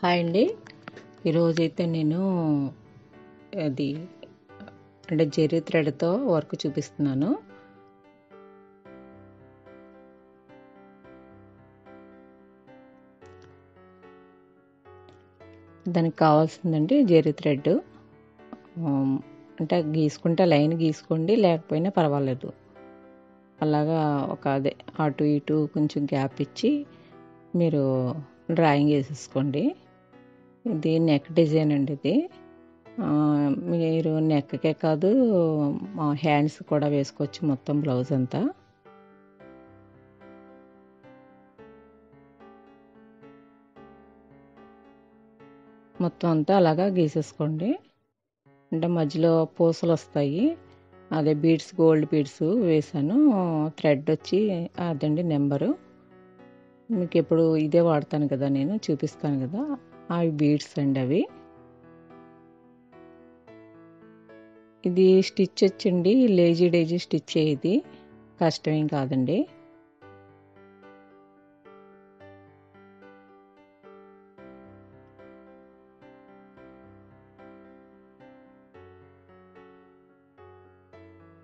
Hi అండి. ఈరోజైతే నేను అది అంటే జెర్రీ థ్రెడ్తో వర్క్ చూపిస్తున్నాను. దానికి కావాల్సిందండి జెర్రీ థ్రెడ్. అంటే గీసుకుంటే లైన్ గీసుకోండి, లేకపోయినా పర్వాలేదు. అలాగా అదే అటు ఇటు కొంచెం గ్యాప్ ఇచ్చి మీరు డ్రాయింగ్ వేసేసుకోండి. ఇది నెక్ డిజైన్ అండి. ఇది మీరు నెక్కే కాదు, హ్యాండ్స్ కూడా వేసుకోవచ్చు, మొత్తం బ్లౌజ్ అంతా. మొత్తం అంతా అలాగా గీసేసుకోండి. అంటే మధ్యలో పూసలు వస్తాయి, అదే బీడ్స్, గోల్డ్ బీడ్స్ వేసాను. థ్రెడ్ వచ్చి అదండి నెంబరు. మీకు ఎప్పుడు ఇదే వాడతాను కదా, నేను చూపిస్తాను కదా, అవి బీడ్స్ అండి అవి. ఇది స్టిచ్ వచ్చండి లేజీ డేజీ స్టిచ్. ఇది కష్టమేం కాదండి.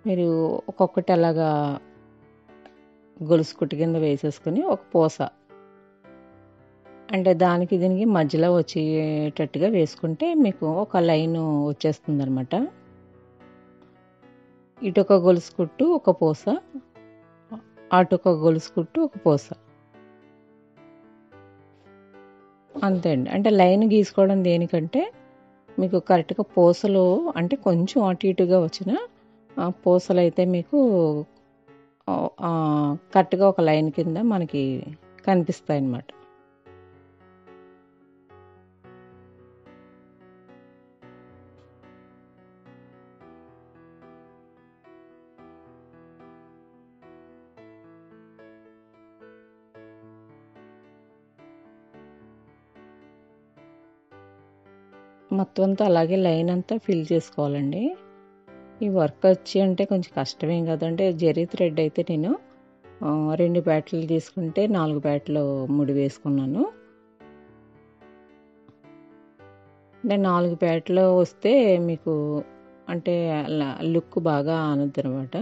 మీరు ఒక్కొక్కటి అలాగా గొలుసు కుట్టు కింద వేసేసుకుని ఒక పూస అంటే దానికి దీనికి మధ్యలో వచ్చేటట్టుగా వేసుకుంటే మీకు ఒక లైన్ వచ్చేస్తుంది అనమాట. ఇటు ఒక గొలుసు కుట్టు ఒక పూస, అటు ఒక గొలుసు కుట్టు ఒక పూస, అంతే అండి. అంటే లైన్ గీసుకోవడం దేనికంటే మీకు కరెక్ట్గా పూసలు అంటే కొంచెం అటు ఇటుగా వచ్చిన పూసలు అయితే మీకు కరెక్ట్గా ఒక లైన్ కింద మనకి కనిపిస్తాయి అన్నమాట. మొత్తం అంతా అలాగే లైన్ అంతా ఫిల్ చేసుకోవాలండి. ఈ వర్క్ వచ్చి అంటే కొంచెం కష్టమేం కదంటే, జెర్రీ థ్రెడ్ అయితే నేను 2 బ్యాట్లు తీసుకుంటే 4 బ్యాట్లు ముడి వేసుకున్నాను. అంటే 4 బ్యాట్లు వస్తే మీకు అంటే లుక్ బాగా అనద్దు అనమాట.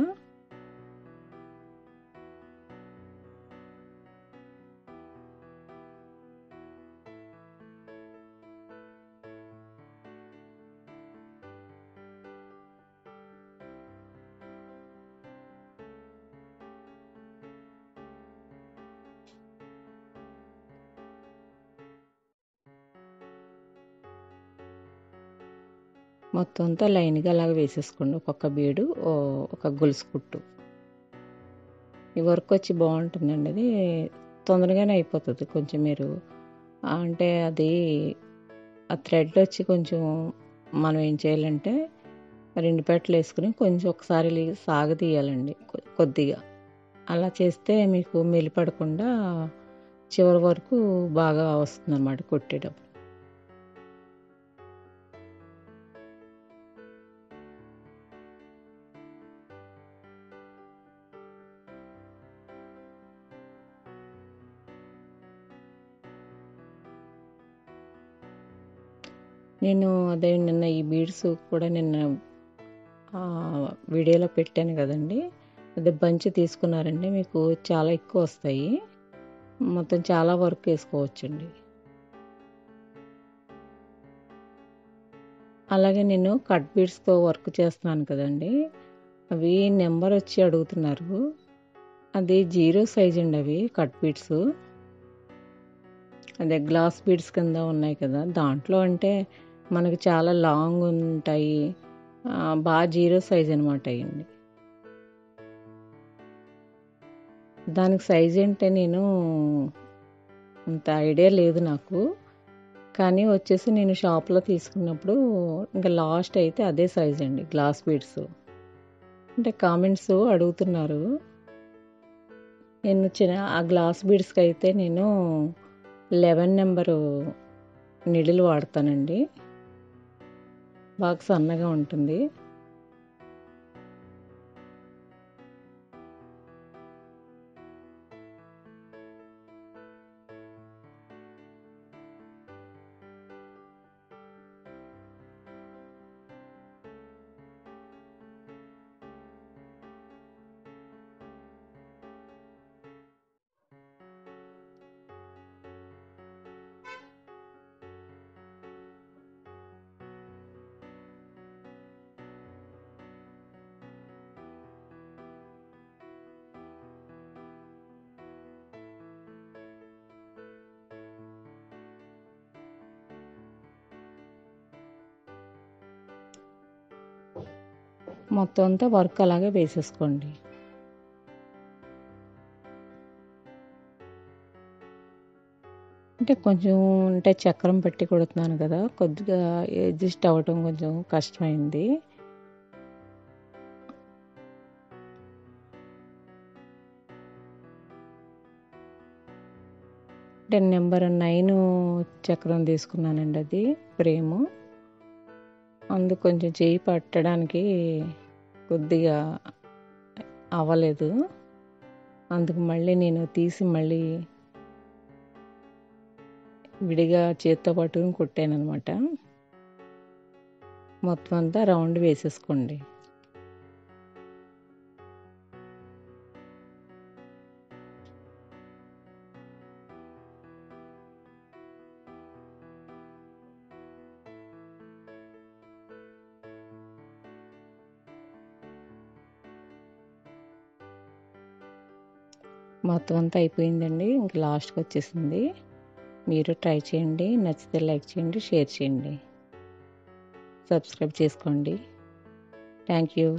మొత్తం అంతా లైన్గా అలాగ వేసేసుకోండి. ఒక్కొక్క బీడు ఒక గొలుసు కుట్టు. ఈ వర్క్ వచ్చి బాగుంటుందండి. అది తొందరగానే అయిపోతుంది. కొంచెం మీరు అంటే అది ఆ థ్రెడ్ వచ్చి కొంచెం మనం ఏం చేయాలంటే 2 పెట్టలు వేసుకుని కొంచెం ఒకసారి సాగదీయాలండి కొద్దిగా. అలా చేస్తే మీకు మెలిపడకుండా చివరి వరకు బాగా వస్తుంది అన్నమాట కొట్టేటప్పుడు. నేను అదే నిన్న ఈ బీడ్స్ కూడా నిన్న వీడియోలో పెట్టాను కదండి. అదే బంచ్ తీసుకున్నారండి, మీకు చాలా ఎక్కువ వస్తాయి. మొత్తం చాలా వర్క్ వేసుకోవచ్చండి. అలాగే నేను కట్ బీడ్స్తో వర్క్ చేస్తున్నాను కదండి, అవి నెంబర్ వచ్చి అడుగుతున్నారు. అది 0 సైజ్ అండి. అవి కట్ బీడ్స్ అదే గ్లాస్ బీడ్స్ కింద ఉన్నాయి కదా, దాంట్లో అంటే మనకి చాలా లాంగ్ ఉంటాయి, బాగా 0 సైజ్ అనమాట అయ్యండి. దానికి సైజ్ అంటే నేను అంత ఐడియా లేదు నాకు, కానీ వచ్చేసి నేను షాప్లో తీసుకున్నప్పుడు ఇంకా లాస్ట్ అయితే అదే సైజ్ అండి గ్లాస్ బీడ్స్. అంటే కామెంట్స్ అడుగుతున్నారు. నేను ఆ గ్లాస్ బీడ్స్కి అయితే నేను 11 నెంబరు నీడిల్ వాడతానండి, బాగా సన్నగా ఉంటుంది. మొత్తం అంతా వర్క్ అలాగే వేసేసుకోండి. అంటే కొంచెం చక్రం పెట్టి కుడుతున్నాను కదా, కొద్దిగా అడ్జస్ట్ అవ్వటం కొంచెం కష్టమైంది. నెంబర్ 9 చక్రం తీసుకున్నానండి, అది ఫ్రేము. అందుకు కొంచెం చేయి పట్టడానికి కొద్దిగా అవ్వలేదు. అందుకు మళ్ళీ నేను తీసి మళ్ళీ విడిగా చేత్తో పట్టుకుని కుట్టాను అనమాట. మొత్తం అంతా రౌండ్ వేసేసుకోండి. మొత్తం అంతా అయిపోయిందండి, ఇంక లాస్ట్కి వచ్చేసింది. మీరు ట్రై చేయండి, నచ్చితే లైక్ చేయండి, షేర్ చేయండి, సబ్స్క్రైబ్ చేసుకోండి. Thank you.